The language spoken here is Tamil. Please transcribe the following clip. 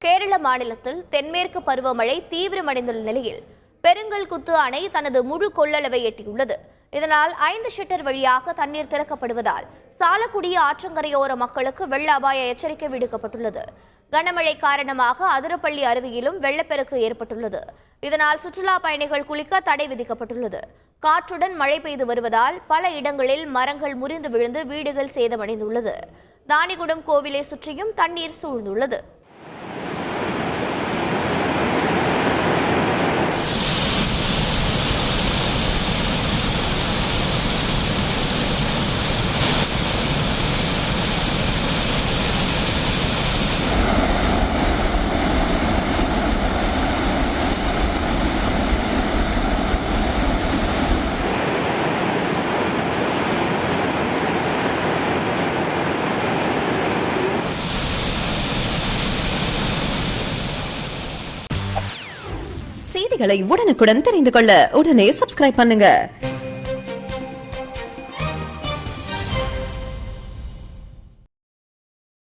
கேரள மாநிலத்தில் தென்மேற்கு பருவமழை தீவிரமடைந்துள்ள நிலையில் பெருங்கல்குத்து அணை தனது முழு கொள்ளளவை எட்டியுள்ளது. இதனால் 5 ஷட்டர் வழியாக தண்ணீர் திறக்கப்படுவதால் சாலக்குடி ஆற்றங்கரையோர மக்களுக்கு வெள்ள அபாய எச்சரிக்கை விடுக்கப்பட்டுள்ளது. கனமழை காரணமாக அதிரப்பள்ளி அருவியிலும் வெள்ளப்பெருக்கு ஏற்பட்டுள்ளது. இதனால் சுற்றுலா பயணிகள் குளிக்க தடை விதிக்கப்பட்டுள்ளது. காற்றுடன் மழை பெய்து வருவதால் பல இடங்களில் மரங்கள் முறிந்து விழுந்து வீடுகள் சேதமடைந்துள்ளது. தானிகுடம் கோவிலை சுற்றியும் தண்ணீர் சூழ்ந்துள்ளது. செய்திகளை உடனுக்குடன் தெரிந்து கொள்ள உடனே சப்ஸ்கிரைப் பண்ணுங்க.